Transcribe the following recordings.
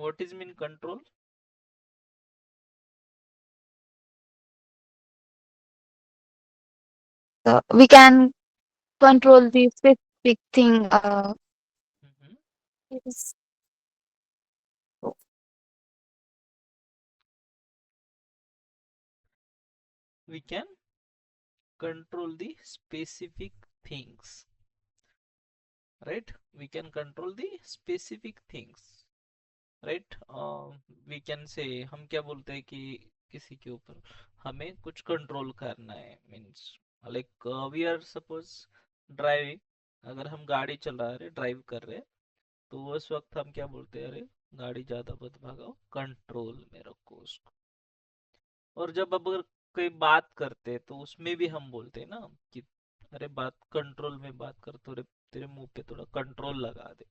What is mean control? So we can control the specific thing. Mhm. Yes. We can control the specific things, right? We can control the specific things, right? We can say हम क्या बोलते हैं कि किसी के ऊपर हमें कुछ कंट्रोल करना है, means like we are suppose driving, अगर हम गाड़ी चला रहे ड्राइव कर रहे तो उस वक्त हम क्या बोलते हैं, अरे गाड़ी ज्यादा मत भगाओ, कंट्रोल में रखो उसको। और जब अब अगर कोई बात करते तो उसमें भी हम बोलते हैं ना कि अरे बात कंट्रोल में बात कर, थोड़े तेरे मुंह पे थोड़ा कंट्रोल लगा दे,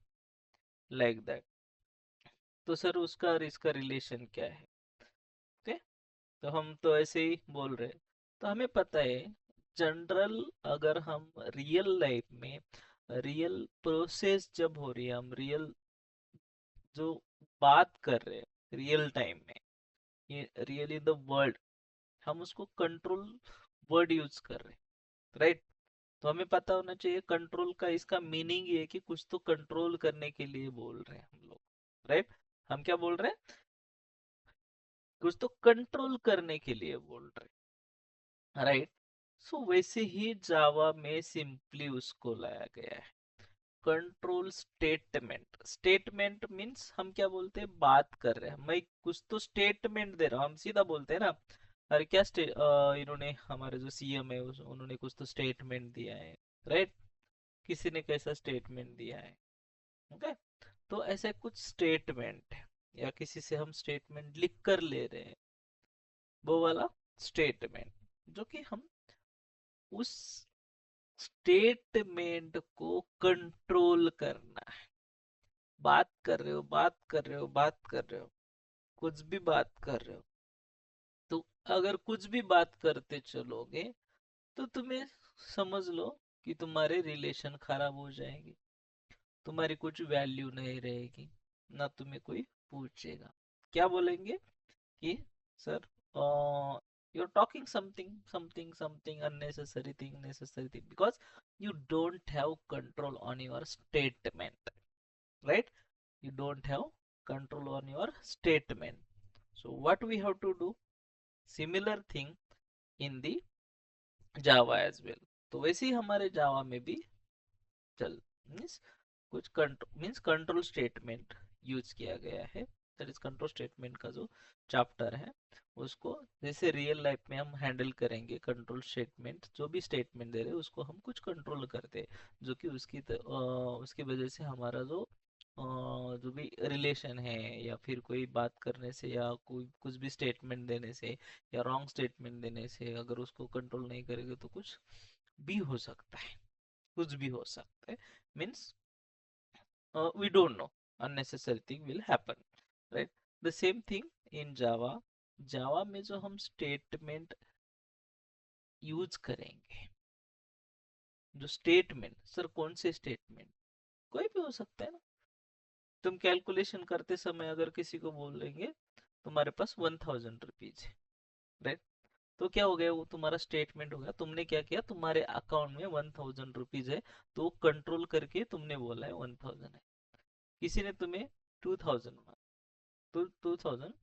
लाइक दैट। तो सर उसका और इसका रिलेशन क्या है? ओके, तो हम तो ऐसे ही बोल रहे हैं। तो हमें पता है जनरल, अगर हम रियल लाइफ में रियल प्रोसेस जब हो रही है, हम रियल जो बात कर रहे हैं रियल टाइम में, ये रियल इन द वर्ल्ड, हम उसको कंट्रोल वर्ड यूज कर रहे हैं, राइट? तो हमें पता होना चाहिए कंट्रोल का इसका मीनिंग ये है कि कुछ तो कंट्रोल करने के लिए बोल रहे हैं हम लोग, राइट? हम क्या बोल रहे हैं? कुछ तो कंट्रोल करने के लिए बोल रहे हैं, राइट? सो वैसे ही जावा में सिंपली उसको लाया गया है, कंट्रोल स्टेटमेंट। स्टेटमेंट मीन्स हम क्या बोलते हैं, बात कर रहे हैं, मैं कुछ तो स्टेटमेंट दे रहा हूँ, हम सीधा बोलते हैं ना, अरे क्या इन्होंने हमारे जो सीएम है उन्होंने कुछ तो स्टेटमेंट दिया है, राइट? किसी ने कैसा स्टेटमेंट दिया है, ओके? तो ऐसा कुछ स्टेटमेंट है, या किसी से हम स्टेटमेंट लिख कर ले रहे हैं, वो वाला स्टेटमेंट, जो कि हम उस स्टेटमेंट को कंट्रोल करना है। बात कर रहे हो, बात कर रहे हो, बात कर रहे हो, कुछ भी बात कर रहे हो, तो अगर कुछ भी बात करते चलोगे तो तुम्हें समझ लो कि तुम्हारे रिलेशन खराब हो जाएंगे, तुम्हारी कुछ वैल्यू नहीं रहेगी, ना तुम्हें कोई पूछेगा। क्या बोलेंगे कि sir you're talking something unnecessary thing, necessary thing, because you don't have control on your statement, right? You don't have control on your statement. So what we have to do, similar thing in the java as well। तो वैसे ही हमारे जावा में भी चल means कुछ control means control statement use किया गया है, दैट इज कंट्रोल स्टेटमेंट का जो चैप्टर है उसको जैसे रियल लाइफ में हम हैंडल करेंगे। कंट्रोल स्टेटमेंट, जो भी स्टेटमेंट दे रहे हैं उसको हम कुछ कंट्रोल करते हैं, जो कि उसकी वजह से हमारा जो जो भी रिलेशन है, या फिर कोई बात करने से, या कोई कुछ भी स्टेटमेंट देने से, या रॉन्ग स्टेटमेंट देने से, अगर उसको कंट्रोल नहीं करेंगे तो कुछ भी हो सकता है, कुछ भी हो सकता है। Means we don't know, unnecessary thing will happen, right? The same thing in java। जावा में जो हम स्टेटमेंट यूज करेंगे, जो स्टेटमेंट, सर कौन से स्टेटमेंट? कोई भी हो सकता है ना। तुम कैलकुलेशन करते समय अगर किसी को बोल देंगे तुम्हारे पास 1000 रुपीज है, राइट? तो क्या हो गया, वो तुम्हारा स्टेटमेंट हो गया, तुमने क्या किया, तुम्हारे अकाउंट में 1000 रुपीज है, तो कंट्रोल करके तुमने बोला है 1000 है। किसी ने तुम्हें 2000 तो 2000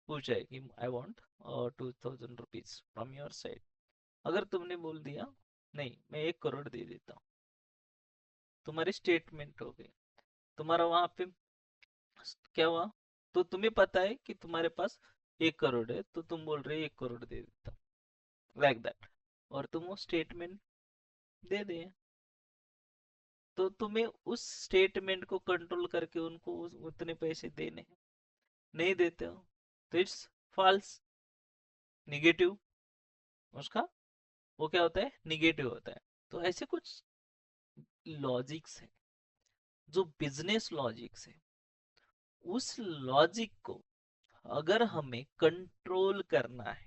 पूछा है कि I want 2000 rupees from your side. अगर तुमने बोल दिया नहीं, मैं 1 करोड़ दे देता हूँ, तुम्हारी स्टेटमेंट हो गई, तुम्हारा वहां पे क्या हुआ, तो तुम्हें पता है कि तुम्हारे पास 1 करोड़ है, तो तुम बोल रहे 1 करोड़ दे देता हूँ, लाइक दैट। और तुम वो स्टेटमेंट दे दे, तो तुम्हें उस स्टेटमेंट को कंट्रोल करके उनको उतने पैसे देने हैं, नहीं देते हो तो इट्स फॉल्स, निगेटिव उसका, वो क्या होता है, निगेटिव होता है। तो ऐसे कुछ लॉजिक्स है, जो बिजनेस लॉजिक्स है, उस लॉजिक को अगर हमें कंट्रोल करना है,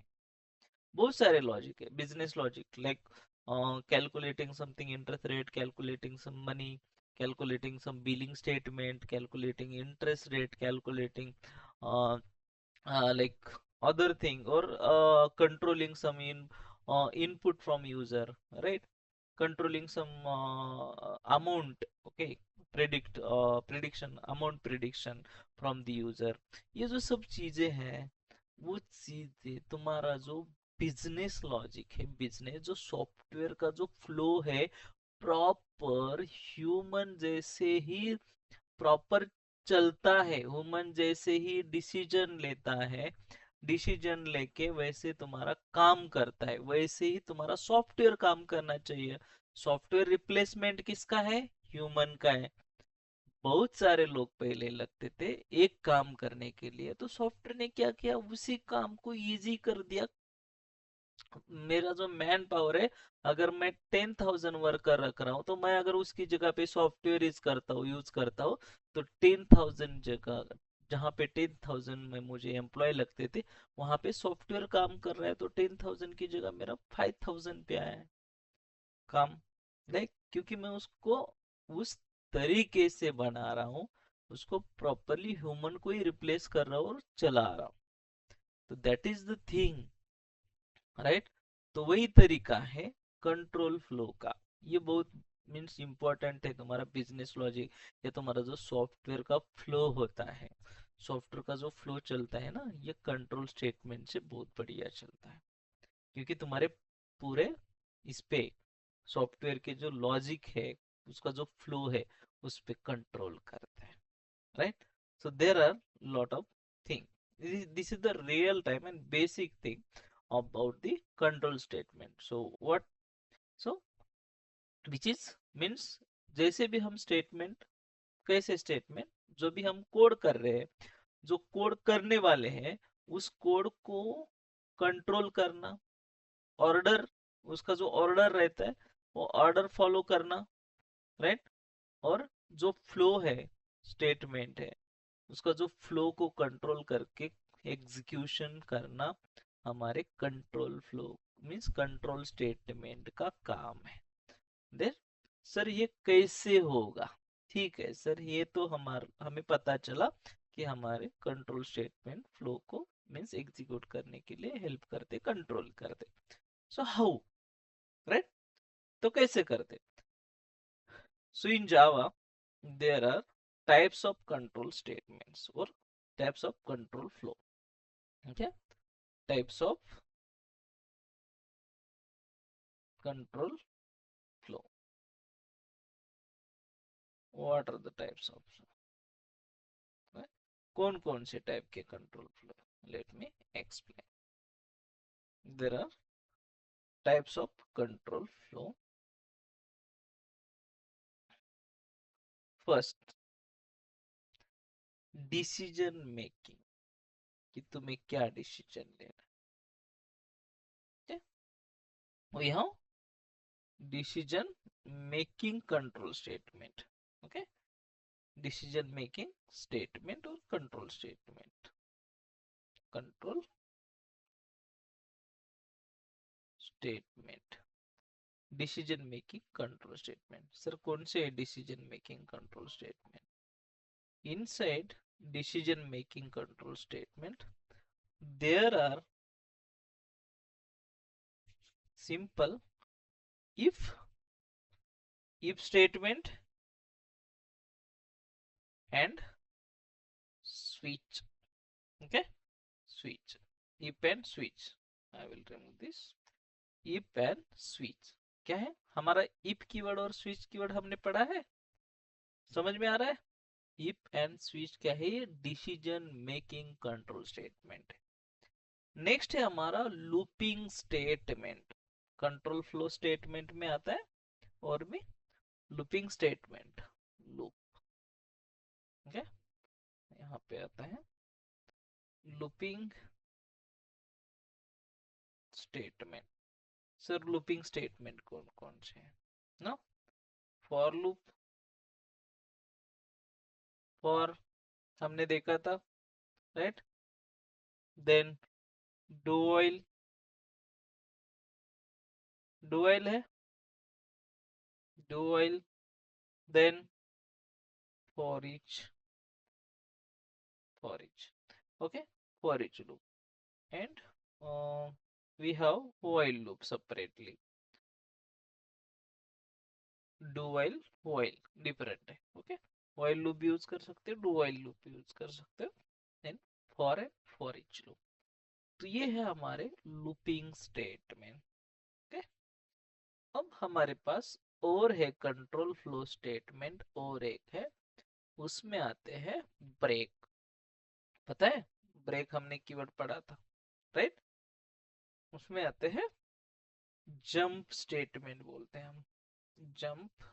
बहुत सारे लॉजिक है business logic, like calculating something interest rate, calculating some money, calculating some billing statement, calculating interest rate, calculating uh, like other thing, or controlling some input from user, right? Controlling some amount, okay, prediction, amount prediction from the user. ये जो सब चीजें हैं, वो चीजें तुम्हारा जो business logic है, बिजनेस जो सॉफ्टवेयर का जो फ्लो है, प्रॉपर ह्यूमन जैसे ही प्रॉपर चलता है, ह्यूमन जैसे ही डिसीजन लेता है, डिसीजन लेके वैसे तुम्हारा काम करता है, वैसे ही तुम्हारा सॉफ्टवेयर काम करना चाहिए। सॉफ्टवेयर रिप्लेसमेंट किसका है? ह्यूमन का है। बहुत सारे लोग पहले लगते थे एक काम करने के लिए, तो सॉफ्टवेयर ने क्या किया, उसी काम को इजी कर दिया। मेरा जो मैन पावर है, अगर मैं 10,000 वर्कर रख रहा हूँ, तो मैं अगर उसकी जगह पे सॉफ्टवेयर यूज करता हूँ, तो 10,000 जगह, जहाँ पे 10,000 में मुझे एम्प्लॉय लगते थे, वहां पे सॉफ्टवेयर काम कर रहा है, तो 10,000 की जगह मेरा 5,000 पे आया है काम। देख, क्योंकि मैं उसको उस तरीके से बना रहा हूँ, उसको प्रॉपरली ह्यूमन को ही रिप्लेस कर रहा हूँ और चला रहा हूँ। तो that is the thing, right? तो वही तरीका है कंट्रोल फ्लो का। ये बहुत मीन्स इंपॉर्टेंट है तुम्हारा बिजनेस लॉजिक, या तुम्हारा जो सॉफ्टवेयर का फ्लो होता है, सॉफ्टवेयर का जो फ्लो चलता है ना, ये कंट्रोल स्टेटमेंट से बहुत बढ़िया चलता है। क्योंकि तुम्हारे पूरे इस पे सॉफ्टवेयर के जो लॉजिक है, उसका जो फ्लो है, उस पे कंट्रोल करता है, right? So there are lot of thing. This is the real time and basic thing about the control statement. So what? So which is means, जैसे भी हम स्टेटमेंट, कैसे स्टेटमेंट, जो भी हम कोड कर रहे हैं, जो कोड करने वाले हैं, उस कोड को कंट्रोल करना, ऑर्डर, उसका जो ऑर्डर रहता है, वो ऑर्डर फॉलो करना, राइट? और जो फ्लो है, स्टेटमेंट है, उसका जो फ्लो को कंट्रोल करके एग्जीक्यूशन करना, हमारे control flow means control statement का काम है। देर सर ये कैसे होगा? ठीक है सर, ये तो हमें पता चला कि हमारे कंट्रोल स्टेटमेंट फ्लो को मींस एग्जीक्यूट करने के लिए हेल्प करते, कंट्रोल करते। So how, right? तो कैसे करते? सो इन जावा there are types of control statements or types of control flow. Okay, types of control flow. What are the types of flow? Right? कौन कौन से टाइप के control flow? Let me explain. There are types of control flow. First, decision making, कि तुम्हें क्या decision लेना है। We have decision making control statement. Okay, decision making statement or control statement, control statement, decision making control statement। Sir कौन से decision making control statement? Inside decision making control statement there are simple if statement and switch। okay, switch, if and switch, I will remove this। if and switch क्या है? हमारा if keyword और switch keyword हमने पढ़ा है, समझ में आ रहा है? if and switch क्या है? ये डिसीजन मेकिंग कंट्रोल स्टेटमेंट है। नेक्स्ट है हमारा looping statement, control flow statement में आता है, और भी लूपिंग स्टेटमेंट, लूप। ओके, यहाँ पे आता है looping statement. Sir looping statement कौन कौन से हैं ना? फॉर लूप, फॉर हमने देखा था, right? Then do while, do while है, do while. Then for each, okay, for each loop. And we have while loop separately, do while different है, okay, while loop यूज कर सकते हो, do while loop use कर सकते हो, then for and for each loop. तो ये है हमारे लूपिंग स्टेटमेंट, okay? अब हमारे पास और है कंट्रोल फ्लो स्टेटमेंट, और एक है, उसमें आते हैं ब्रेक। पता है ब्रेक हमने कीवर्ड पढ़ा था, राइट? उसमें आते हैं जंप स्टेटमेंट, बोलते हैं हम जंप,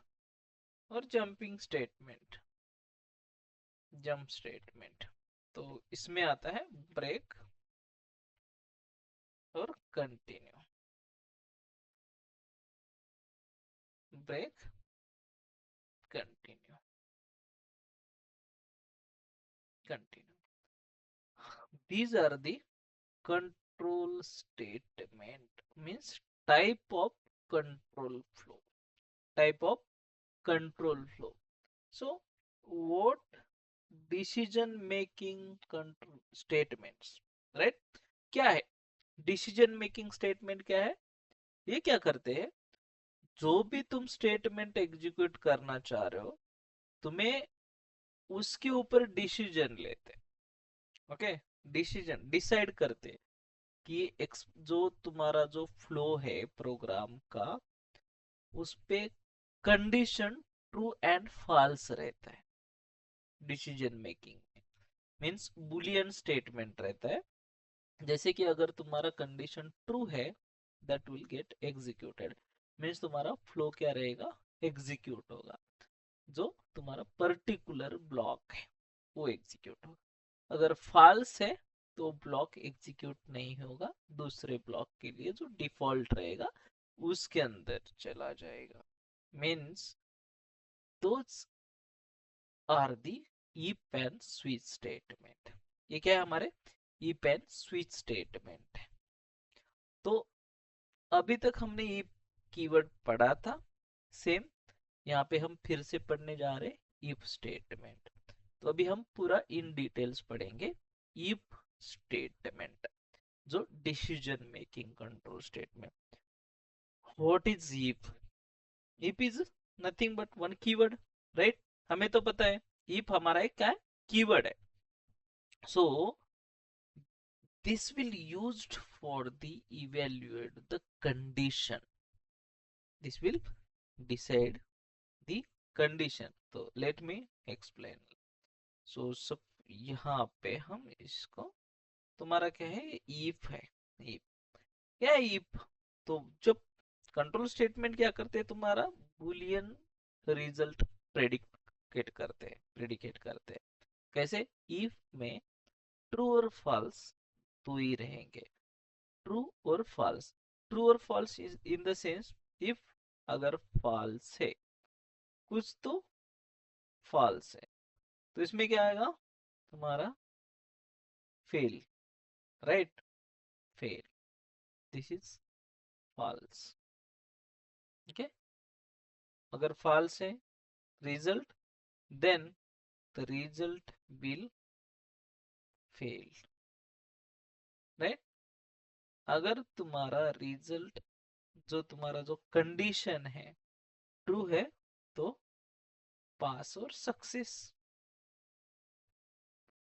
और जंपिंग स्टेटमेंट, जंप स्टेटमेंट। तो इसमें आता है ब्रेक और continue, break continue, continue. These are the control statement, means type of control flow, type of control flow. So what decision making control statements, right? क्या है decision making statement? क्या है ये? क्या करते हैं, जो भी तुम स्टेटमेंट एग्जीक्यूट करना चाह रहे हो, तुम्हें उसके ऊपर डिसीजन लेते, ओके, डिसीजन डिसाइड करते कि जो तुम्हारा जो फ्लो है प्रोग्राम का, उस पे कंडीशन ट्रू एंड फॉल्स रहता है डिसीजन मेकिंग में। मींस बुलियन स्टेटमेंट रहता है, जैसे कि अगर तुम्हारा कंडीशन ट्रू है, that will get executed, means तुम्हारा फ्लो क्या रहेगा, एग्जीक्यूट होगा, जो तुम्हारा पर्टिकुलर ब्लॉक है वो एग्जीक्यूट होगा। अगर फॉल्स है तो ब्लॉक एग्जीक्यूट नहीं होगा, दूसरे ब्लॉक के लिए जो डिफॉल्ट रहेगा उसके अंदर चला जाएगा। Means those are the if and switch statement. ये क्या है हमारे if and switch स्टेटमेंट है। तो अभी तक हमने if कीवर्ड पढ़ा था, सेम यहाँ पे हम फिर से पढ़ने जा रहे if स्टेटमेंट। तो अभी हम पूरा इन डिटेल्स पढ़ेंगे if स्टेटमेंट, जो decision making control statement. What is if? if is nothing but one keyword, right? हमें तो पता है if हमारा एक क्या है, कीवर्ड है। सो this will used for the evaluate the condition, this will decide the condition। तो let me explain। सो सब यहाँ पे हम इसको, तुम्हारा क्या है, if है। if क्या है if? तो जब कंट्रोल स्टेटमेंट क्या करते हैं, तुम्हारा बुलियन रिजल्ट प्रेडिकेट करते हैं। कैसे? if में ट्रू और फॉल्स तो ही रहेंगे, ट्रू और फॉल्स। ट्रू और false is in the sense, if अगर फॉल्स है कुछ तो फॉल्स है, तो इसमें क्या आएगा तुम्हारा, fail, right? Fail, this is false, okay. अगर फॉल्स है result, then the result will fail, right? अगर तुम्हारा रिजल्ट, जो तुम्हारा जो कंडीशन है ट्रू है, तो पास और सक्सेस,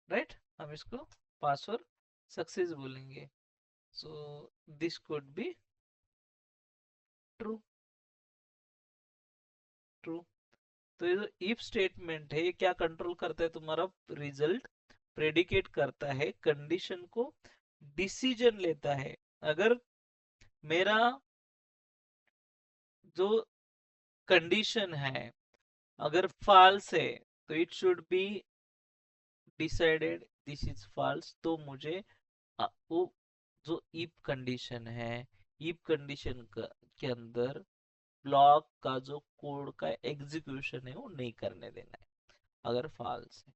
राइट? हम इसको पास और सक्सेस बोलेंगे। So this could be true, true. तो ये जो इफ स्टेटमेंट है, ये क्या कंट्रोल करता है, तुम्हारा रिजल्ट प्रेडिकेट करता है कंडीशन को, डिसीजन लेता है। अगर मेरा जो कंडीशन है अगर फॉल्स है, तो it should be decided this is false, तो मुझे वो जो इफ कंडीशन है, इफ कंडीशन के अंदर ब्लॉक का जो कोड का एग्जीक्यूशन है वो नहीं करने देना है, अगर फॉल्स है।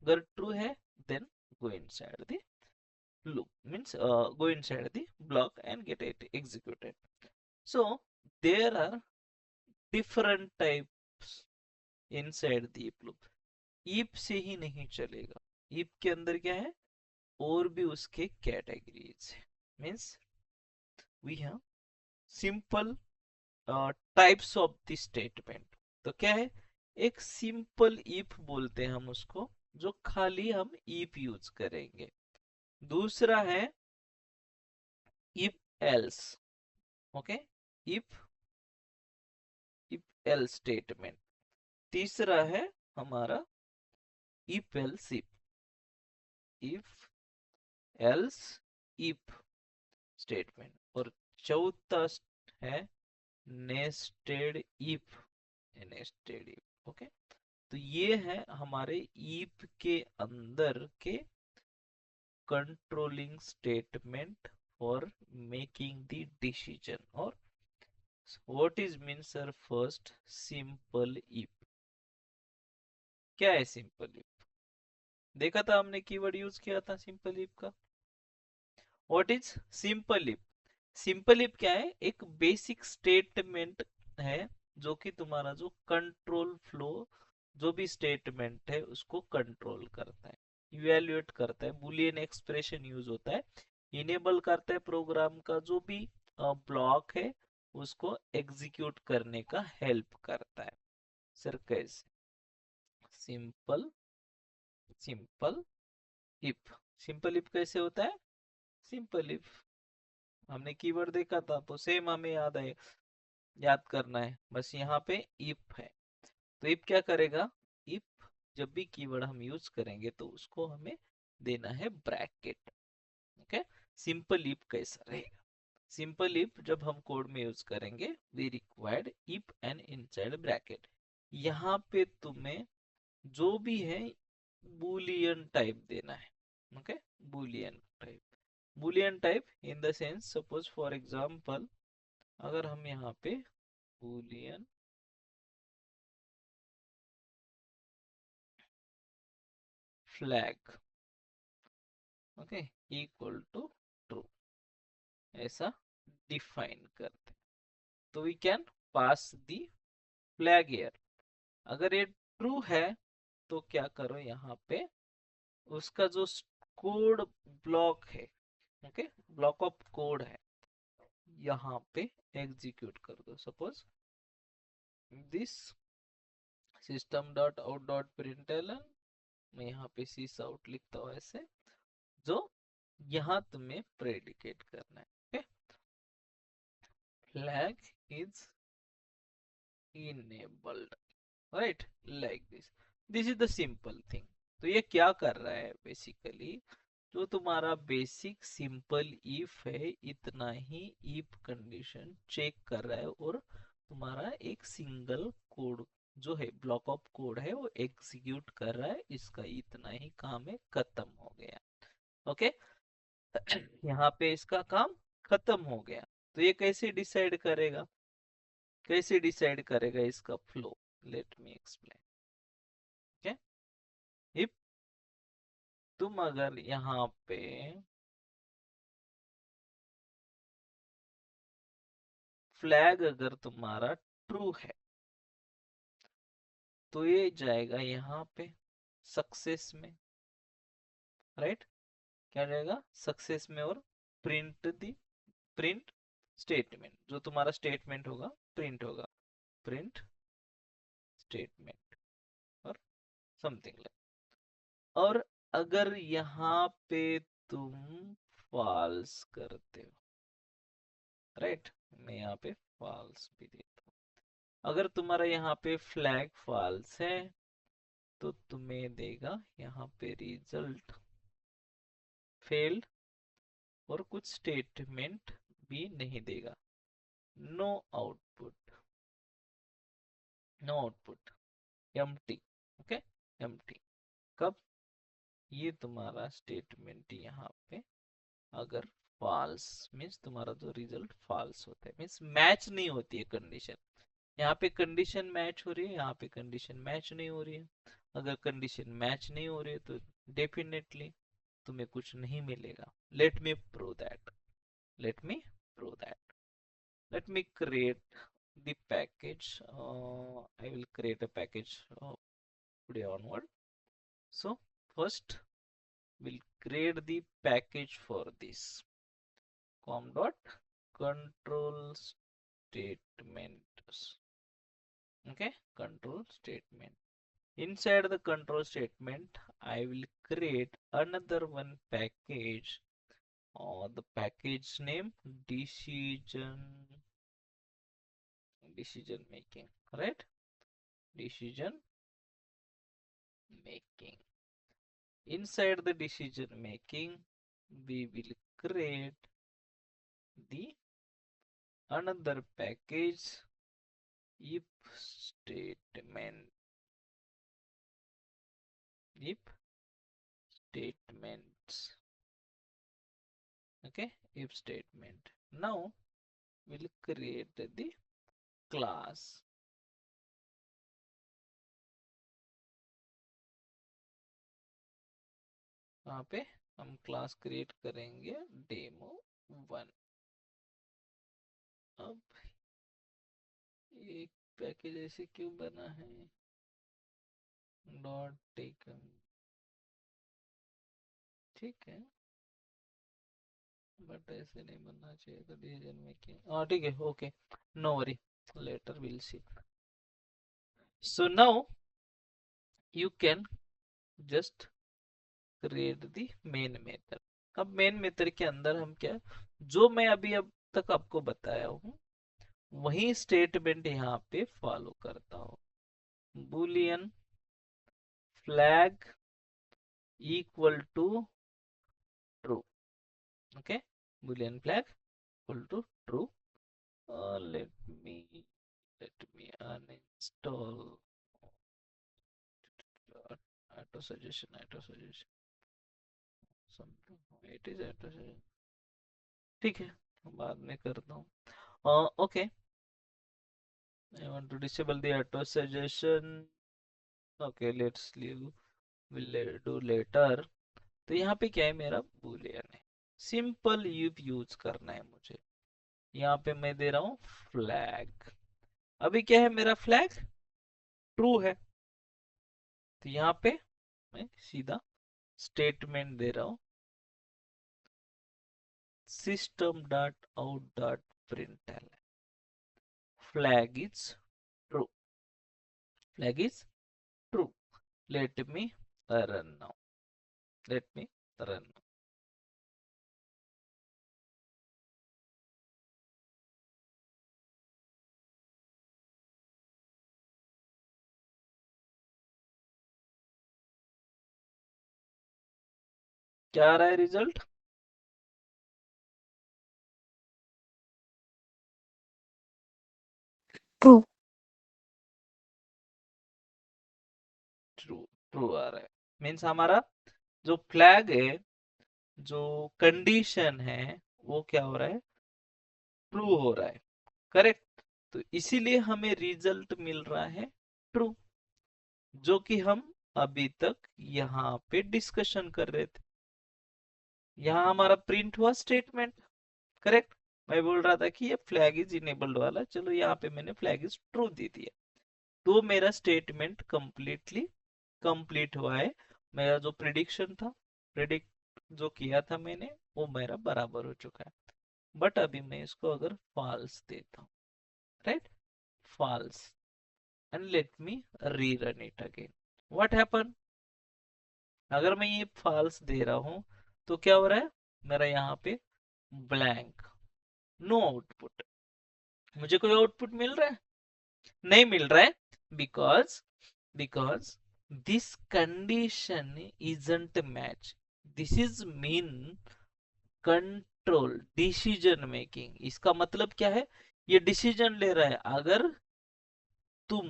अगर ट्रू है, then go inside the loop, means go inside the block and get it executed। So there are different types inside the if loop। If से ही नहीं चलेगा। इफ के अंदर क्या है, और भी उसके कैटेगरीज है। Means we have simple types of the statement. तो क्या है, एक सिंपल इफ बोलते हैं हम उसको, जो खाली हम इफ यूज करेंगे। दूसरा है if else. Okay, if if else statement. तीसरा है हमारा if else if else if statement. और चौथा है nested if. Nested if. Okay, तो ये है हमारे इफ के अंदर के controlling statement for making the decision. और what is mean sir, first simple if. क्या है सिंपल इफ? देखा था हमने, कीवर्ड यूज किया था सिंपल इफ का। What is simple if? Simple if क्या है, एक बेसिक स्टेटमेंट है जो कि तुम्हारा जो कंट्रोल फ्लो, जो भी स्टेटमेंट है उसको कंट्रोल करता है, इवेल्युएट करता है। बुलियन एक्सप्रेशन यूज होता है, इनेबल करता है प्रोग्राम का जो भी ब्लॉक है उसको एग्जीक्यूट करने का हेल्प करता है। सर कैसे? Simple simple if. Simple if कैसे होता है? सिंपल इफ हमने कीवर्ड देखा था तो सेम हमें याद करना है, बस यहाँ पे इफ है। तो इफ क्या करेगा, इफ जब भी कीवर्ड हम यूज करेंगे तो उसको हमें देना है ब्रैकेट। ओके, सिंपल इफ कैसा रहेगा? सिंपल इफ जब हम कोड में यूज करेंगे, we required if and inside bracket. यहाँ पे तुम्हें जो भी है बूलियन टाइप देना है। Okay, Boolean type. Boolean type in the sense, suppose for example, अगर हम यहाँ पे Boolean flag, okay, equal to true, ऐसा डिफाइन करते हैं, तो we can pass the flag here. अगर ये ट्रू है तो क्या करो, यहाँ पे उसका जो कोड ब्लॉक है, ओके, ब्लॉक ऑफ कोड है, यहाँ पे एग्जीक्यूट कर दो। Suppose this system dot out dot println, मैं यहाँ पे सिस आउट लिखता हूँ ऐसे, जो यहाँ तुम्हें प्रेडिकेट करना है। Okay, flag is enabled, right, like this is the simple thing. तो ये क्या कर रहा है बेसिकली, जो तुम्हारा बेसिक सिंपल इफ है इतना ही इफ कंडीशन चेक कर रहा है, और तुम्हारा एक सिंगल कोड जो है, ब्लॉक ऑफ कोड है, वो एग्जीक्यूट कर रहा है। इसका इतना ही काम है, खत्म हो गया। ओके, यहाँ पे इसका काम खत्म हो गया। तो ये कैसे डिसाइड करेगा, कैसे डिसाइड करेगा इसका flow? Let me explain. Okay, if तुम अगर यहाँ पे फ्लैग अगर तुम्हारा ट्रू है, तो ये जाएगा यहाँ पे सक्सेस में, राइट, क्या जाएगा सक्सेस में, और प्रिंट स्टेटमेंट, जो तुम्हारा स्टेटमेंट होगा प्रिंट होगा, प्रिंट स्टेटमेंट और समथिंग लाइक। और अगर यहाँ पे तुम फॉल्स करते हो, राइट, मैं यहाँ पे फॉल्स भी देता हूँ। अगर तुम्हारा यहाँ पे फ्लैग फॉल्स है तो तुम्हें देगा यहाँ पे रिजल्ट फेल्ड, और कुछ स्टेटमेंट भी नहीं देगा। No output, no output, empty. Okay, empty. कब? ये तुम्हारा स्टेटमेंट यहाँ पे अगर फॉल्स, मीन्स तुम्हारा जो रिजल्ट फॉल्स होता है, मीन्स मैच नहीं होती है कंडीशन। यहाँ पे कंडीशन मैच हो रही है, यहाँ पे कंडीशन मैच नहीं हो रही है। अगर कंडीशन मैच नहीं हो रही है तो डेफिनेटली तुम्हें कुछ नहीं मिलेगा। Let me prove that, let me prove that. Let me create the package. I will create a package today onward. So first we'll create the package for this com dot control statements. Okay, control statement. Inside the control statement I will create another one package, or the package name decision making, right? Decision making. Inside the decision making we will create the another package if statement, if statements. Okay, if statement. Now we'll create the class. यहाँ पे हम class create करेंगे demo1. अब एक package ऐसे क्यों बना है, डॉट टेकन, ठीक है, बट ऐसे नहीं बनना चाहिए था डिसीजन मेकिंग। हाँ ठीक है, okay, no worry, later will see. So now you can just create the main method. अब मेन मेथड के अंदर हम क्या, जो मैं अभी अब तक आपको बताया हूँ वही स्टेटमेंट यहाँ पे फॉलो करता हूँ। Boolean flag equal to true. Okay, boolean flag equal to true. Let me uninstall auto suggestion something, it is auto suggestion, ठीक है, बाद में करता हूँ। Okay, I want to disable the auto suggestion. Okay, let's leave, will do later. तो यहाँ पे क्या है, मेरा boolean है, सिंपल इफ यूज करना है मुझे। यहाँ पे मैं दे रहा हूँ फ्लैग। अभी क्या है मेरा फ्लैग, ट्रू है, तो यहाँ पे मैं सीधा स्टेटमेंट दे रहा हूँ system dot out dot println flag is true, flag is true. Let me run now, let me run now. क्या आ रहा है रिजल्ट, True. ट्रू, ट्रू आ रहा है। मीन्स हमारा जो फ्लैग है, जो कंडीशन है, वो क्या हो रहा है, ट्रू हो रहा है, करेक्ट। तो इसीलिए हमें रिजल्ट मिल रहा है ट्रू, जो कि हम अभी तक यहाँ पे डिस्कशन कर रहे थे। यहाँ हमारा प्रिंट हुआ स्टेटमेंट, करेक्ट। मैं बोल रहा था कि ये फ्लैग इज इनेबल्ड वाला, चलो यहाँ पे मैंने फ्लैग इज ट्रू दे दिया, तो मेरा स्टेटमेंट कंप्लीटली कंप्लीट हुआ है। मेरा जो प्रिडिक्शन था, प्रिडिक्ट जो किया था मैंने, वो मेरा बराबर हो चुका है। बट अभी मैं इसको अगर फॉल्स देता हूँ, right, false, and let me rerun it again, what happen, अगर मैं ये फॉल्स दे रहा हूँ तो क्या हो रहा है, मेरा यहाँ पे ब्लैंक, नो आउटपुट, मुझे कोई आउटपुट मिल रहा है, नहीं मिल रहा है, because because this condition isn't match, this is mean control decision making. इसका मतलब क्या है, ये डिसीजन ले रहा है, अगर तुम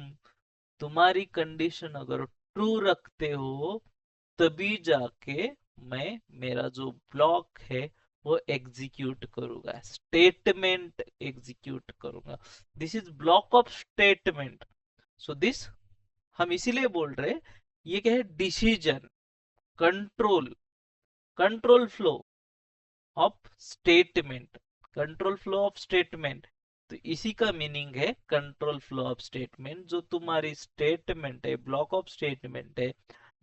तुम्हारी कंडीशन अगर ट्रू रखते हो तभी जाके मैं मेरा जो ब्लॉक है वो एग्जीक्यूट करूंगा, स्टेटमेंट एग्जीक्यूट करूंगा। This is block of statement. So this हम इसीलिए बोल रहे हैं, ये क्या है, decision, control, control flow of statement, control flow of statement. तो इसी का मीनिंग है कंट्रोल फ्लो ऑफ स्टेटमेंट। जो तुम्हारी स्टेटमेंट है, ब्लॉक ऑफ स्टेटमेंट है,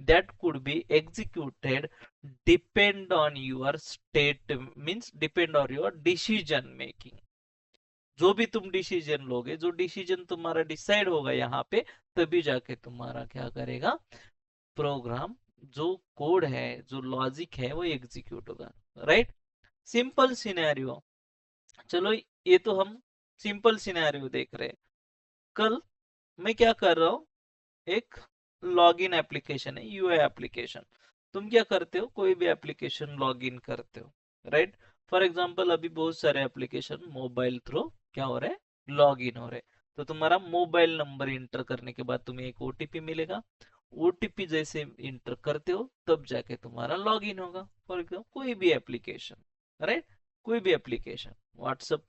that could be executed depend on your state, means depend on your decision making. जो भी तुम डिसीजन लोगे, जो डिसीजन तुम्हारा डिसाइड होगा यहाँ पे, तभी जाके तुम्हारा क्या करेगा प्रोग्राम, जो कोड है, जो लॉजिक है, वो एग्जीक्यूट होगा। Right, simple scenario. चलो, ये तो हम सिंपल सिनेरियो देख रहे हैं। कल मैं क्या कर रहा हूँ, एक लॉगिन एप्लीकेशन है, यूआई एप्लीकेशन। तुम क्या करते हो, कोई भी एप्लीकेशन लॉगिन करते हो, राइट। फॉर एग्जांपल अभी बहुत सारे एप्लीकेशन मोबाइल थ्रू क्या हो रहा है, लॉगिन हो रहे हैं। तो तुम्हारा मोबाइल नंबर इंटर करने के बाद तुम्हें एक ओटीपी मिलेगा। ओटीपी जैसे इंटर करते हो तब जाके तुम्हारा लॉगिन होगा। फॉर एग्जाम्पल कोई भी एप्लीकेशन, राइट, कोई भी एप्लीकेशन, व्हाट्सएप,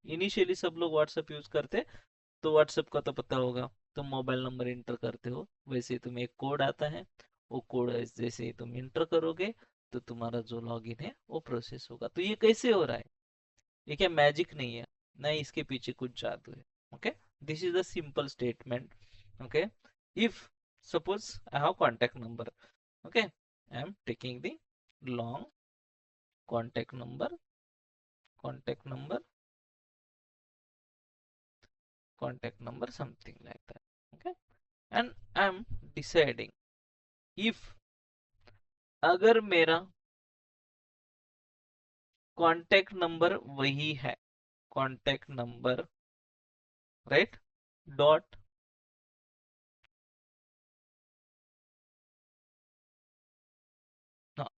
इनिशियली सब लोग व्हाट्सएप यूज करते, तो व्हाट्सएप का तो पता होगा। तुम मोबाइल नंबर इंटर करते हो, वैसे ही तुम्हें एक कोड आता है। वो कोड जैसे ही तुम इंटर करोगे, तो तुम्हारा जो लॉगिन है वो प्रोसेस होगा। तो ये कैसे हो रहा है, ये क्या मैजिक नहीं है, नहीं, इसके पीछे कुछ जादू है। Okay, this is the simple statement. Okay, if suppose I have contact number, okay, I am taking the long contact number, contact number, contact number, something like that. Okay, and I am deciding if, अगर मेरा contact number वही है, contact number, right, dot,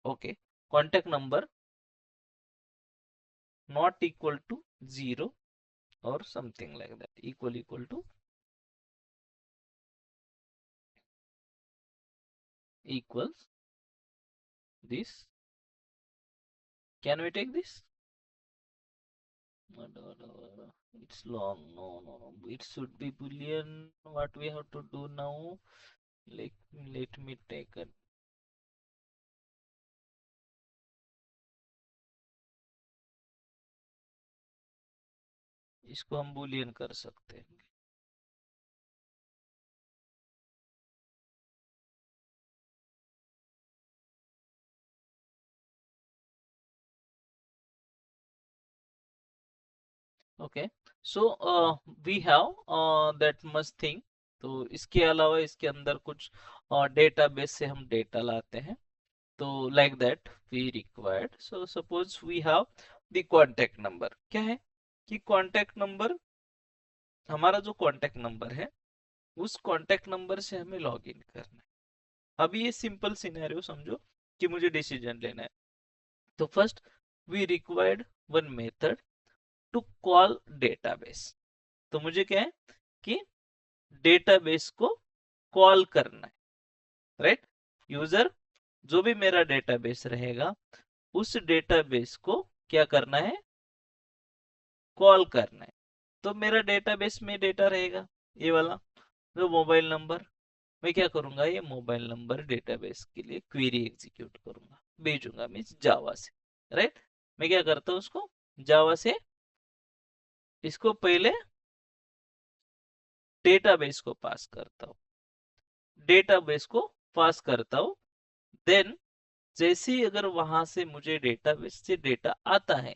okay, contact number not equal to 0 और something like that, equal to, equals this, can we take this, it's long, no, it should be boolean. What we have to do now, let me take a, इसको हम Boolean कर सकते हैं। Okay, so we have that much thing. तो इसके अलावा इसके अंदर कुछ डेटाबेस से हम डेटा लाते हैं। तो like that we required, so suppose we have the contact number, क्या है कि कांटेक्ट नंबर, हमारा जो कांटेक्ट नंबर है, उस कांटेक्ट नंबर से हमें लॉग इन करना है। अभी ये सिंपल सिनेरियो समझो कि मुझे डिसीजन लेना है। तो first we required one method to call database. तो मुझे क्या है कि डेटाबेस को कॉल करना है, राइट। यूजर, जो भी मेरा डेटाबेस रहेगा, उस डेटाबेस को क्या करना है, कॉल करना है। तो मेरा डेटाबेस में डेटा रहेगा ये वाला, जो मोबाइल नंबर, मैं क्या करूंगा, ये मोबाइल नंबर डेटाबेस के लिए क्वेरी एग्जीक्यूट करूंगा, भेजूंगा, मीन्स जावा से, राइट। मैं क्या करता हूँ, उसको जावा से, इसको पहले डेटाबेस को पास करता हूँ, डेटाबेस को पास करता हूँ। देन जैसे ही अगर वहां से मुझे डेटाबेस से डेटा आता है,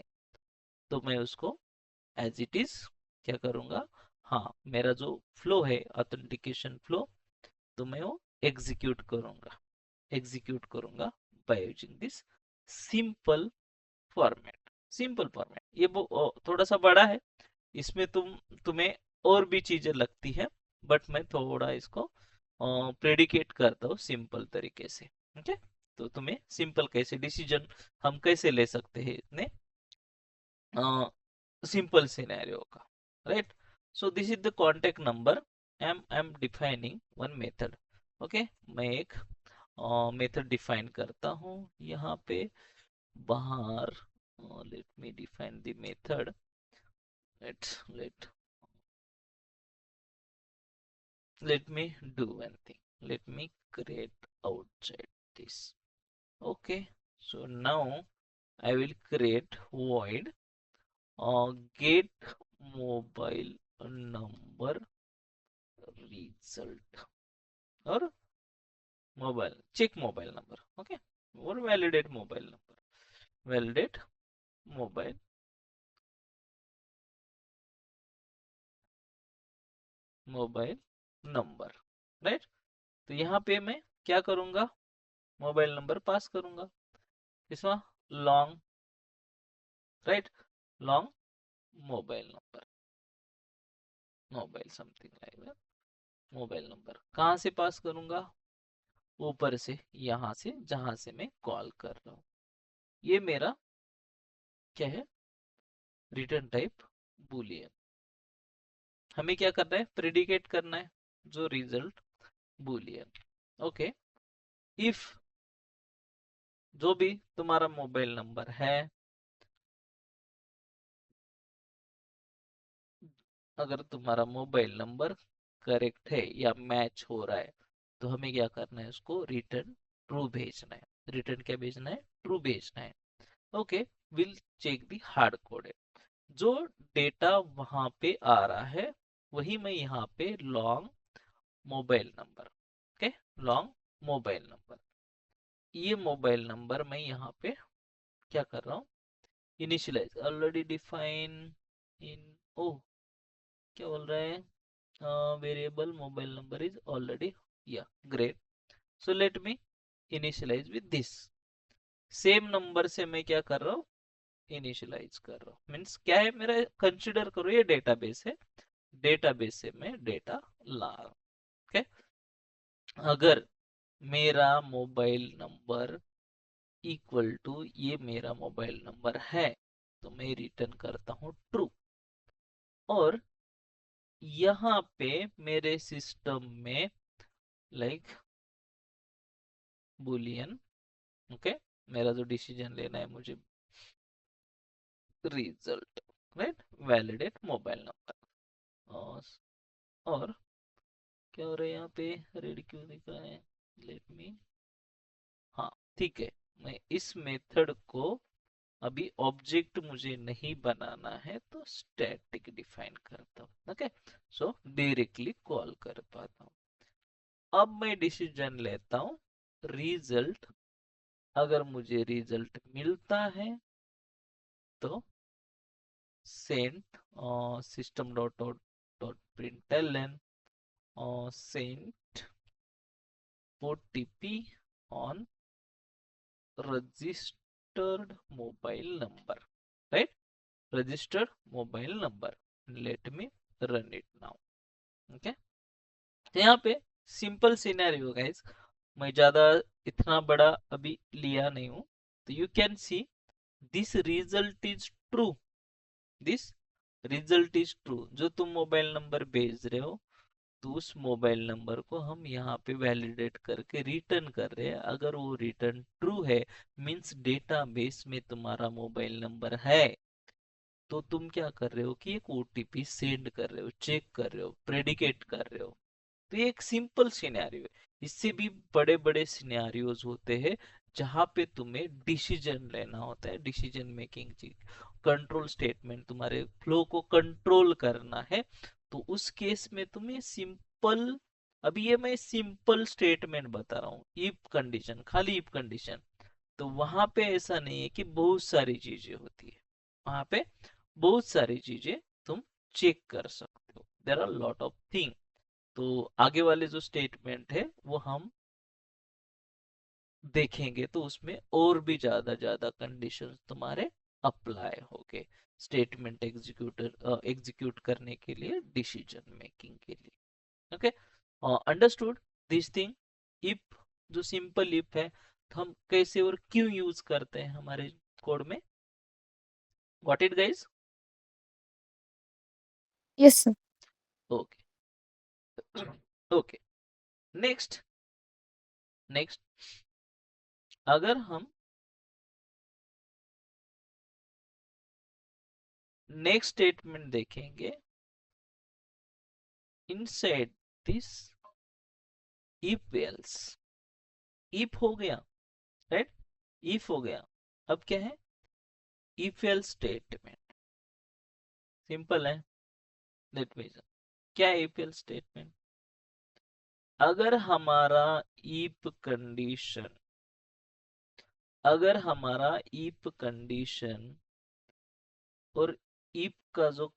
तो मैं उसको एज इट इज क्या करूंगा, हाँ, मेरा जो फ्लो है, ऑथेंटिकेशन फ्लो, तो मैं वो एग्जीक्यूट करूंगा, एग्जीक्यूट करूंगा by using this simple format. Simple format ये थोड़ा सा बड़ा है, इसमें तुम्हें और भी चीजें लगती है, बट मैं थोड़ा इसको प्रेडिकेट करता हूँ सिंपल तरीके से। ओके, तो तुम्हें सिंपल कैसे डिसीजन हम कैसे ले सकते हैं इतने सिंपल सिनेरियो का, right. So this is the contact number, I am defining one method. Okay, मैं एक मेथड डिफाइन करता हूँ यहाँ पे बाहर। Let me define the method, let me do one thing, let me create outside this. Okay, so now I will create void get mobile number result, or mobile, check mobile number, okay, और validate mobile number, validate mobile mobile number, right. तो यहाँ पे मैं क्या करूंगा, mobile number पास करूंगा, इसमें long, right, long mobile number, mobile something like that, mobile number कहाँ से पास करूंगा, ऊपर से, यहाँ से जहां से मैं कॉल कर रहा हूँ। ये मेरा क्या है, रिटर्न टाइप बूलियन। हमें क्या करना है, प्रेडिकेट करना है जो रिजल्ट बूलियन, ओके। इफ जो भी तुम्हारा मोबाइल नंबर है, अगर तुम्हारा मोबाइल नंबर करेक्ट है या मैच हो रहा है, तो हमें क्या करना है, उसको रिटर्न ट्रू भेजना है। रिटर्न क्या भेजना है, ट्रू भेजना है, okay. Will check the hard code, जो डेटा वहां पे आ रहा है वही मैं यहाँ पे long mobile number, okay, long mobile number, ये मोबाइल नंबर मैं यहाँ पे क्या कर रहा हूँ, इनिशियलाइज ऑलरेडी डिफाइन इन, ओ क्या बोल रहा है, variable mobile number is already, या great, so let me initialize with this, same number से मैं क्या कर रहा हूँ, इनिशियलाइज कर रहा हूँ, मीन्स क्या है मेरा, कंसिडर करो ये डेटाबेस है, डेटाबेस से मैं डेटा ला रहा हूँ, ओके। अगर मेरा मोबाइल नंबर इक्वल टू ये मेरा मोबाइल नंबर है, तो मैं रिटर्न करता हूँ ट्रू, और यहाँ पे मेरे सिस्टम में लाइक बुलियन, ओके, मेरा जो डिसीजन लेना है मुझे, result, right, validate mobile number, और क्या हो रहा है यहाँ पे, रेड क्यों दिख रहा है, लेट मी, हाँ ठीक है, मैं इस मेथड को, अभी ऑब्जेक्ट मुझे नहीं बनाना है तो स्टैटिक डिफाइन करता हूँ, ओके, सो डायरेक्टली कॉल कर पाता हूँ। अब मैं डिसीजन लेता हूँ, रिजल्ट, अगर मुझे रिजल्ट मिलता है तो sent system dot out dot println sent OTP on registered mobile number, right, registered mobile number, let me run it now, okay. तो यहाँ पे सिंपल सिनेरियो गाइस, मैं ज्यादा इतना बड़ा अभी लिया नहीं हूं, तो you can see this result is true, this result is true, जो तुम मोबाइल नंबर भेज रहे हो, तो उस मोबाइल नंबर को हम यहाँ पे वैलिडेट करके रिटर्न कर रहे हैं, अगर वो रिटर्न ट्रू है, मींस डेटाबेस में तुम्हारा मोबाइल नंबर है, तो तुम क्या कर रहे हो कि एक ओटीपी सेंड कर रहे हो, चेक कर रहे हो, प्रेडिकेट कर रहे हो। तो ये एक सिंपल सिनेरियो है, इससे भी बड़े बड़े सिनेरियोज होते हैं जहां पे तुम्हें डिसीजन लेना होता है, डिसीजन मेकिंग चीज, कंट्रोल स्टेटमेंट, तुम्हारे फ्लो को कंट्रोल करना है, तो उस केस में तुम्हें सिंपल, अभी ये मैं सिंपल स्टेटमेंट बता रहा हूँ, इफ कंडीशन, खाली इफ कंडीशन, तो वहां पे ऐसा नहीं है कि बहुत सारी चीजें होती है, वहां पे बहुत सारी चीजें तुम चेक कर सकते हो, there are lot of thing. तो आगे वाले जो स्टेटमेंट है वो हम देखेंगे, तो उसमें और भी ज्यादा ज्यादा कंडीशंस तुम्हारे अप्लाई होंगे, स्टेटमेंट एग्जीक्यूटर एग्जीक्यूट करने के लिए, डिसीजन मेकिंग के लिए, okay. Understood this thing, if, जो सिंपल इफ है, तो हम कैसे और क्यों यूज करते हैं हमारे कोड में, got it guys, yes sir. Okay, okay. Next, next, अगर हम नेक्स्ट स्टेटमेंट देखेंगे, inside this if else, if हो गया, राइट, इफ हो गया, अब क्या है, इफ एल्स स्टेटमेंट, सिंपल है, लेट मी, क्या है इफ एल्स स्टेटमेंट, अगर हमारा इफ कंडीशन अगर हमारा इफ कंडीशन और इफ का जो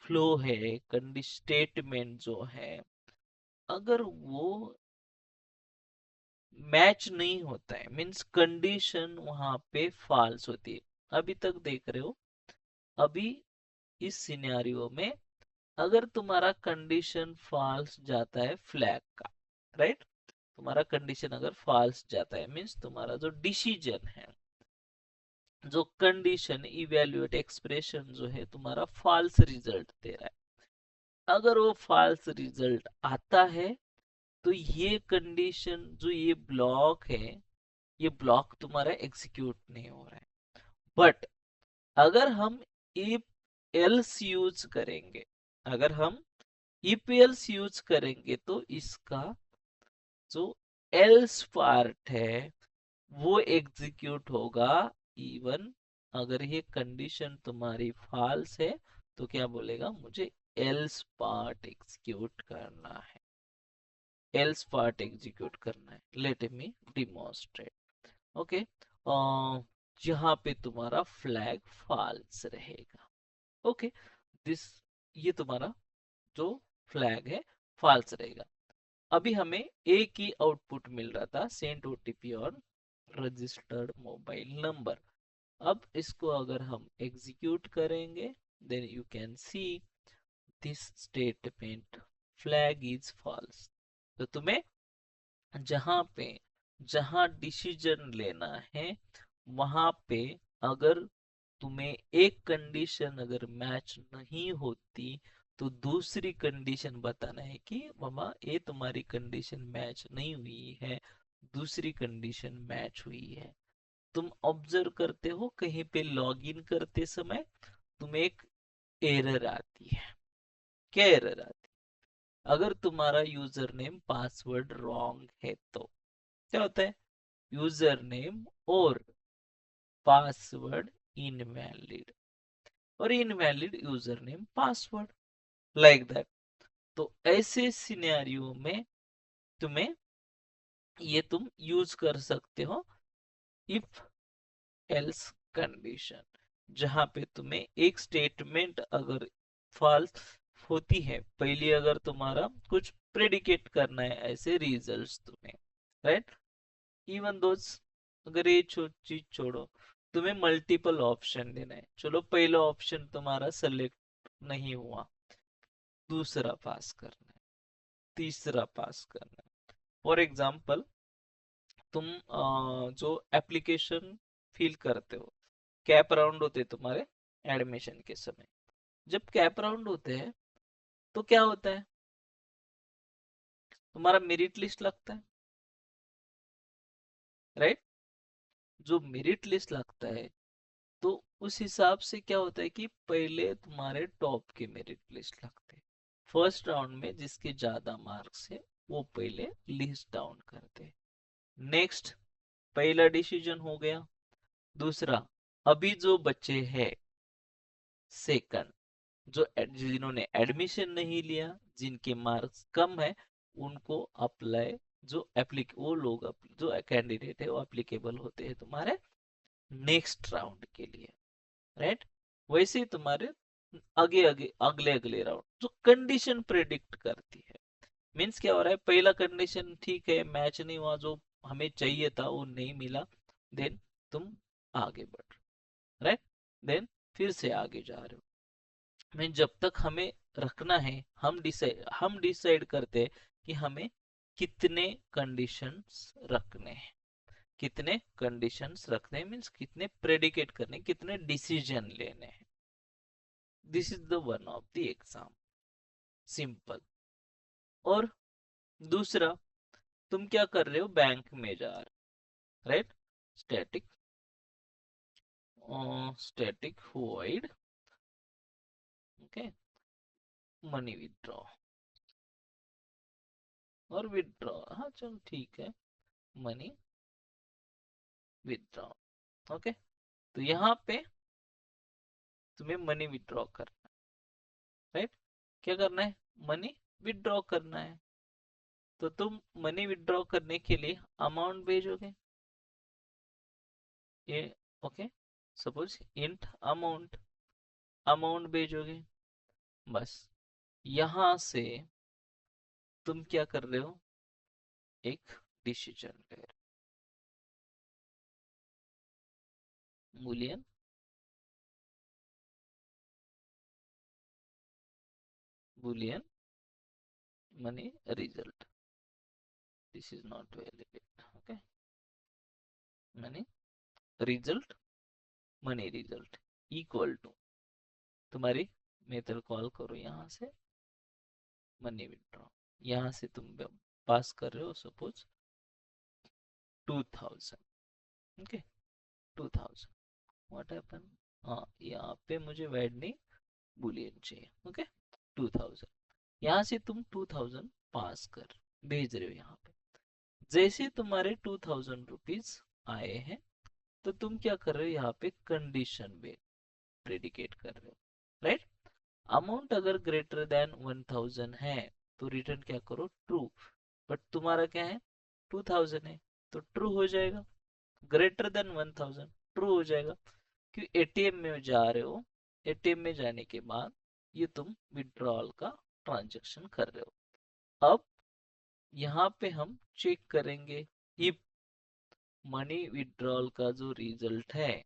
फ्लो है, स्टेटमेंट जो है, अगर वो मैच नहीं होता है, मीन्स कंडीशन वहां पे फॉल्स होती है। अभी तक देख रहे हो, अभी इस सिनेरियो में अगर तुम्हारा कंडीशन फॉल्स जाता है फ्लैग का, राइट, तुम्हारा कंडीशन अगर फॉल्स जाता है मीन्स तुम्हारा जो डिसीजन है, जो कंडीशन इवेल्युएट एक्सप्रेशन जो है तुम्हारा फॉल्स रिजल्ट दे रहा है। अगर वो फॉल्स रिजल्ट आता है तो ये कंडीशन जो ये ब्लॉक है, ये ब्लॉक तुम्हारा एग्जीक्यूट नहीं हो रहा है। बट अगर हम इफ एल्स यूज करेंगे, अगर हम इफ एल्स यूज करेंगे तो इसका जो एल्स पार्ट है वो एग्जीक्यूट होगा। इवन अगर ये कंडीशन तुम्हारी फॉल्स है तो क्या बोलेगा, मुझे एल्स पार्ट एग्जीक्यूट करना है, एल्स पार्ट एग्जीक्यूट करना है। Let me demonstrate. ओके, यहाँ पे तुम्हारा फ्लैग फॉल्स रहेगा। ओके, दिस, ये तुम्हारा जो फ्लैग है फॉल्स रहेगा। अभी हमें एक ही आउटपुट मिल रहा था, सेंड ओटीपी और रजिस्टर्ड मोबाइल नंबर। अब इसको अगर हम एग्जीक्यूट करेंगे then you can see this statement flag is false. तो तुम्हें जहां पे जहां डिसीजन लेना है वहां पे अगर तुम्हें एक कंडीशन अगर मैच नहीं होती तो दूसरी कंडीशन बताना है कि मामा ये तुम्हारी कंडीशन मैच नहीं हुई है, दूसरी कंडीशन मैच हुई है। तुम ऑब्जर्व करते हो कहीं पे लॉगिन करते समय तुम्हें एक एरर आती है। क्या एरर आती है? अगर तुम्हारा यूजर नेम पासवर्ड रॉन्ग है तो क्या होता है, यूजर नेम और पासवर्ड इनवैलिड और invalid user name password, like that. तो ऐसे सिनेरियो में तुम्हें ये तुम यूज कर सकते हो इफ एल्स कंडीशन, जहां पे तुम्हें एक स्टेटमेंट अगर फॉल्स होती है, पहले अगर तुम्हारा कुछ प्रेडिकेट करना है ऐसे रिजल्ट्स तुम्हें, राइट। इवन दोस, अगर ये चीज छोड़ो, तुम्हें मल्टीपल ऑप्शन देना है, चलो पहला ऑप्शन तुम्हारा सेलेक्ट नहीं हुआ, दूसरा पास करना है, तीसरा पास करना है। फॉर एग्जाम्पल, तुम जो एप्लीकेशन फिल करते हो, कैप राउंड होते हैं तुम्हारे एडमिशन के समय, जब कैप राउंड होते हैं तो क्या होता है, तुम्हारा मेरिट लिस्ट लगता है, राइट। जो मेरिट लिस्ट लगता है तो उस हिसाब से क्या होता है कि पहले तुम्हारे टॉप के मेरिट लिस्ट लगते हैं, फर्स्ट राउंड में जिसके ज्यादा मार्क्स है वो पहले लिस्ट डाउन करते हैं। नेक्स्ट, पहला डिसीजन हो गया। दूसरा, अभी जो बच्चे हैं सेकंड, जो जिन्होंने एडमिशन नहीं लिया, जिनके मार्क्स कम है, उनको अप्लाई, जो एप्लीक वो लोग जो कैंडिडेट है वो एप्लीकेबल होते हैं तुम्हारे नेक्स्ट राउंड के लिए, राइट। वैसे ही तुम्हारे आगे आगे अगले अगले राउंड जो कंडीशन प्रेडिक्ट करती है, मीन्स क्या हो रहा है, पहला कंडीशन ठीक है मैच नहीं हुआ, जो हमें चाहिए था वो नहीं मिला, देन तुम आगे बढ़, राइट, देन फिर से आगे जा रहे हो। मैं जब तक हमें रखना है, हम डिसाइड करते हैं कि हमें कितने कंडीशंस रखने हैं, कितने कंडीशंस रखने हैं, मीन्स कितने प्रेडिकेट करने, कितने डिसीजन लेने हैं। This is the one of the exam, simple. और दूसरा, तुम क्या कर रहे हो, बैंक में जा रहे हो, right, static static void, okay, money withdraw और विथड्रॉ, हाँ चलो ठीक है, मनी विथड्रॉ। ओके, तो यहाँ पे तुम्हें मनी विथड्रॉ करना है, राइट, क्या करना है, मनी विथड्रॉ करना है। तो तुम मनी विड्रॉ करने के लिए अमाउंट भेजोगे, ये okay, suppose int amount, amount भेजोगे। बस यहां से तुम क्या कर रहे हो, एक डिसीजन ले रहे हो, मूल्यन boolean money result, this is not valid, okay, money result, money result equal to, तुम्हारी मेथड कॉल करो यहाँ से मनी विड्रॉ, यहाँ से तुम पास कर रहे हो सपोज 2000, ओके 2000, व्हाट हैपन, हाँ यहाँ पे मुझे वैड नहीं बुलियन चाहिए, ओके 2000, यहाँ से तुम 2000 पास कर भेज रहे हो यहाँ पे। जैसे तुम्हारे 2000 रुपीज आए हैं, तो तुम क्या कर रहे हो, यहाँ पे कंडीशन में प्रेडिकेट कर रहे हो, राइट। अमाउंट अगर ग्रेटर देन 1000 है तो रिटर्न क्या करो, ट्रू। बट तुम्हारा क्या है, 2000 है, तो ट्रू हो जाएगा। ग्रेटर देन 1000 ट्रू हो जाएगा, क्योंकि एटीएम में जा रहे हो, एटीएम में जाने के बाद ये तुम विड्रॉल का ट्रांजेक्शन कर रहे हो। अब यहाँ पे हम चेक करेंगे इफ मनी विड्रॉल का जो रिजल्ट है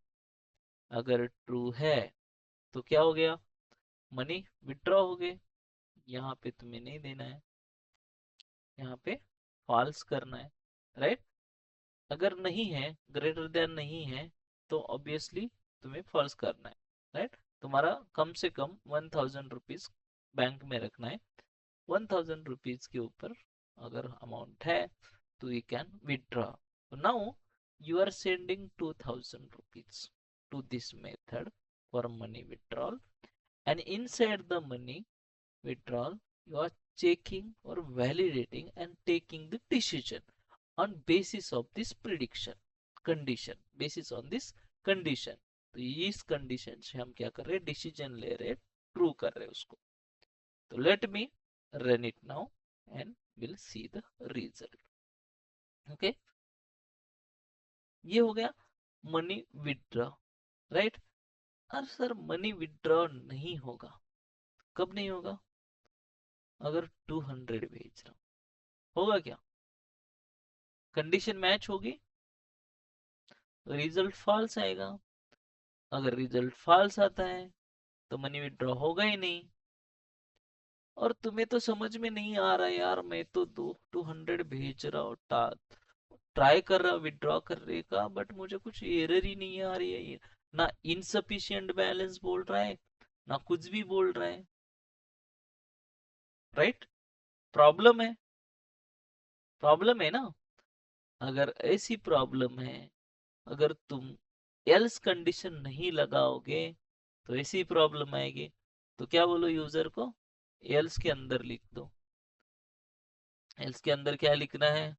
अगर ट्रू है तो क्या हो गया, मनी विड्रॉ हो गए। यहाँ पे तुम्हें नहीं देना है, यहाँ पे फॉल्स करना है, राइट। अगर नहीं है, ग्रेटर देन नहीं है, तो ऑब्वियसली तुम्हें फॉल्स करना है, राइट। तुम्हारा कम से कम 1000 रुपीज बैंक में रखना है। 1000 रुपीज के ऊपर अगर अमाउंट है तो you can withdraw. Now you are sending 2000 rupees to this method for money withdrawal, and inside the money withdrawal you are checking or validating and taking the decision on basis of this prediction condition, basis on this condition। तो इस condition से हम क्या कर रहे हैं, decision ले रहे हैं, ट्रू कर रहे हैं उसको। तो late me run it now and will see the result, okay. ये हो गया मनी विड्रॉ, राइट। और सर मनी विड्रॉ नहीं होगा, कब नहीं होगा, अगर 200 भेज रहा हूं, होगा क्या, कंडीशन मैच होगी, रिजल्ट फॉल्स आएगा। अगर रिजल्ट फॉल्स आता है तो मनी विड्रॉ होगा ही नहीं। और तुम्हें तो समझ में नहीं आ रहा यार, मैं तो 200 भेज रहा हूँ, ट्राई कर रहा विड्रॉ करने का, बट मुझे कुछ एरर ही नहीं आ रही है, ये ना इनसफिशिएंट बैलेंस बोल रहा है ना कुछ भी बोल रहा है, राइट। प्रॉब्लम है, प्रॉब्लम है ना। अगर ऐसी प्रॉब्लम है, अगर तुम एल्स कंडीशन नहीं लगाओगे तो ऐसी प्रॉब्लम आएगी। तो क्या बोलो यूजर को, एल्स के अंदर लिख दो। एल्स के अंदर क्या लिखना है,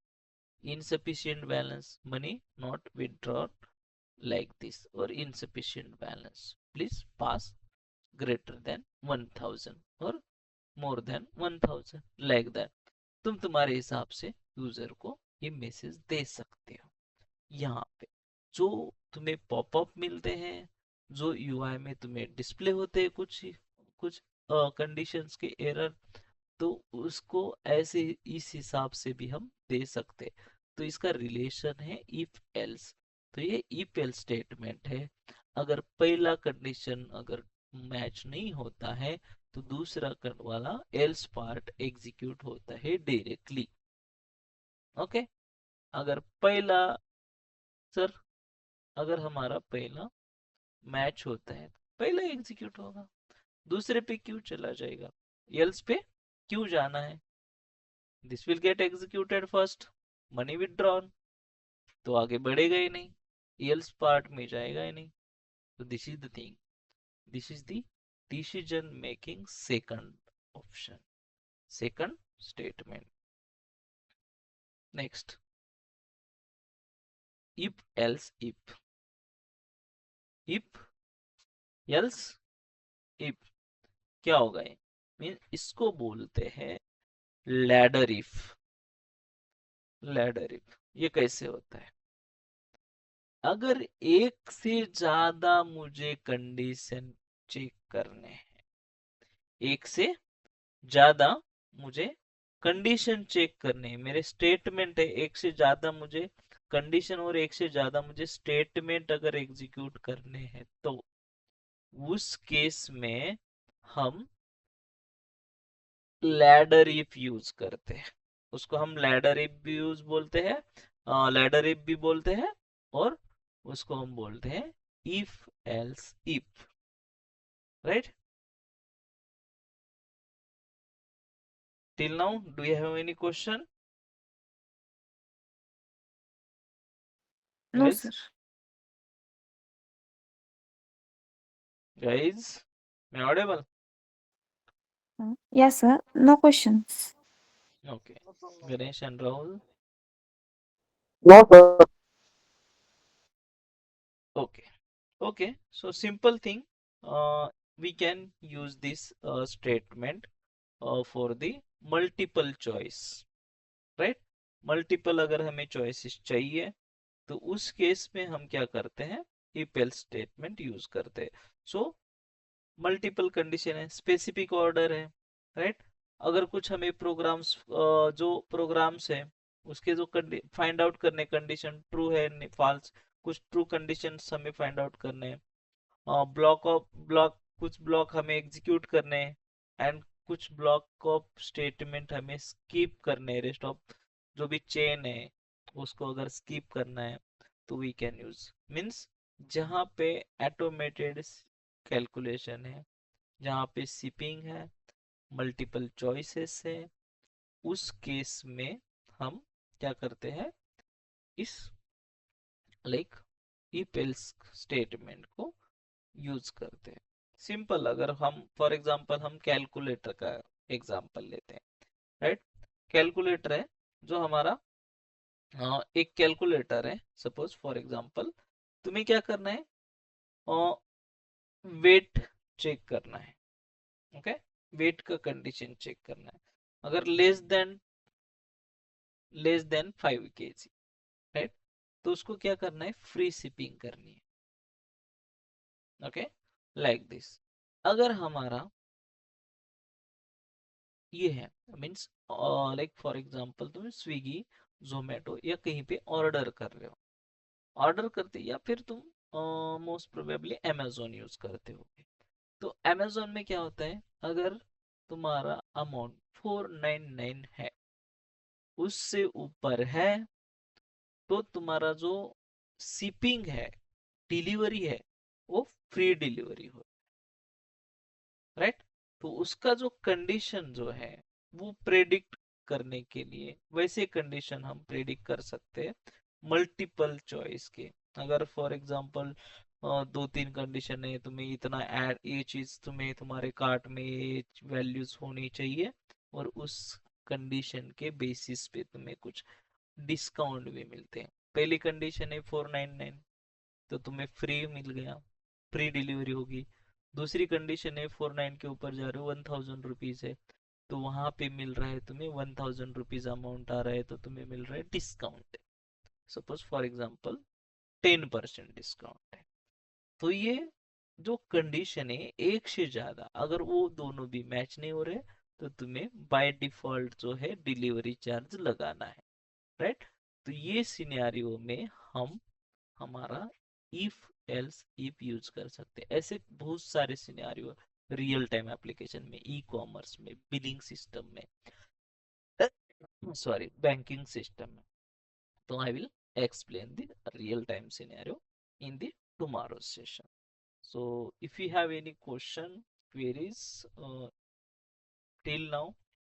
insufficient balance, money not withdrawn like this, or insufficient balance, please pass greater than 1000 or more than 1000 like that। तुम तुम्हारे हिसाब से यूजर को ये मैसेज दे सकते हो। यहाँ पे जो तुम्हें पॉपअप मिलते हैं, जो यूआई में तुम्हें डिस्प्ले होते हैं कुछ कुछ कंडीशंस के एरर, तो उसको ऐसे इस हिसाब से भी हम दे सकते। तो इसका रिलेशन है इफ एल्स। तो ये इफ एल्स स्टेटमेंट है। अगर पहला कंडीशन अगर मैच नहीं होता है तो दूसरा वाला एल्स पार्ट एग्जीक्यूट होता है डायरेक्टली, ओके। अगर पहला, सर अगर हमारा पहला मैच होता है तो पहला एग्जीक्यूट होगा, दूसरे पे क्यों चला जाएगा, एल्स पे क्यों जाना है। This will get executed first, money withdrawn, तो आगे बढ़ेगा ही नहीं, एल्स पार्ट में जाएगा ही नहीं। तो this is the thing, this is the decision making second option, second statement. Next, if else if, if else if क्या होगा, ये मीन इसको बोलते हैं लैडर इफ, लैडर इफ ये कैसे होता है? अगर एक से ज्यादा मुझे कंडीशन चेक करने हैं, एक से ज्यादा मुझे कंडीशन चेक करने हैं, मेरे स्टेटमेंट है एक से ज्यादा मुझे कंडीशन और एक से ज्यादा मुझे स्टेटमेंट अगर एग्जीक्यूट करने हैं, तो उस केस में हम लैडर इफ यूज करते हैं। उसको हम लैडर इफ भी यूज बोलते हैं, लैडर इफ भी बोलते हैं, और उसको हम बोलते हैं if else if, right? Till now do you have any question No, sir. Guys? Guys, मैं audible? Yes, sir. No questions. Okay, Ganesh and Rahul? No, sir. Okay, okay, so simple thing, we can use this statement for the multiple choice, right? Multiple अगर हमें choices चाहिए, तो उस case में हम क्या करते हैं? इफ एल्स स्टेटमेंट यूज करते हैं। सो मल्टीपल कंडीशन है, स्पेसिफिक ऑर्डर है, राइट? अगर कुछ हमें प्रोग्राम्स, जो प्रोग्राम्स है उसके जो फाइंड आउट करने कंडीशन ट्रू है फॉल्स, कुछ ट्रू कंडीशंस हमें फाइंड आउट करने हैं, ब्लॉक कुछ ब्लॉक हमें एग्जीक्यूट करने हैं, एंड कुछ ब्लॉक ऑफ स्टेटमेंट हमें स्किप करने हैं, रेस्ट ऑफ जो भी चेन है उसको अगर स्किप करना है, तो वी कैन यूज मीन्स जहाँ पे ऑटोमेटेड कैलकुलेशन है, जहाँ पे शिपिंग है, मल्टीपल चॉइसेस है, उस केस में हम क्या करते हैं? इस लाइक इफ एल्स स्टेटमेंट को यूज करते हैं। सिंपल, अगर हम फॉर एग्जांपल हम कैलकुलेटर का एग्जांपल लेते हैं, राइट? कैलकुलेटर है जो हमारा, एक कैलकुलेटर है, सपोज फॉर एग्जांपल तुम्हें क्या करना है? वेट चेक करना है, ओके? वेट का कंडीशन चेक करना है, अगर लेस देन 5 kg, राइट? तो उसको क्या करना है? फ्री शिपिंग करनी है, ओके? Like this. अगर हमारा ये है मीन्स, लाइक फॉर एग्जांपल तुम स्विगी, जोमेटो या कहीं पे ऑर्डर कर रहे हो, ऑर्डर करते, या फिर तुम मोस्ट प्रोबेबली अमेजोन यूज करते हो, तो अमेजोन में क्या होता है? अगर तुम्हारा अमाउंट 499 है, उससे ऊपर है, तो तुम्हारा जो शिपिंग है, डिलीवरी है, वो फ्री डिलीवरी हो, राइट? तो उसका जो कंडीशन जो है वो प्रेडिक्ट करने के लिए, वैसे कंडीशन हम प्रेडिक्ट कर सकते हैं मल्टीपल चॉइस के। अगर फॉर एग्जांपल 2-3 कंडीशन है, तुम्हें इतना ऐड, ये चीज तुम्हें तुम्हारे कार्ट में ये वैल्यूज होनी चाहिए, और उस कंडीशन के बेसिस पे तुम्हें कुछ डिस्काउंट भी मिलते हैं। पहली कंडीशन है 499, तो तुम्हें फ्री मिल गया, फ्री डिलीवरी होगी। दूसरी कंडीशन है 49 के ऊपर जा रहे हो, 1000 रुपीज है, तो वहां पे मिल रहा है तुम्हें 1000 रुपीज अमाउंट आ रहा है, तो तुम्हें मिल रहा है discount, suppose for example 10% discount है। तो ये जो कंडीशन है एक से ज्यादा, अगर वो दोनों भी मैच नहीं हो रहे, तो तुम्हें बाय डिफॉल्ट जो है डिलीवरी चार्ज लगाना है, राइट? तो ये सिनेरियो में हम हमारा इफ एल्स इफ यूज कर सकते हैं। ऐसे बहुत सारे सिनेरियो रियल टाइम एप्लीकेशन में, ई कॉमर्स में, बिलिंग सिस्टम में, सॉरी बैंकिंग सिस्टम में। तो I will explain the real time scenario in the tomorrow's session. So if you have any question, queries till now,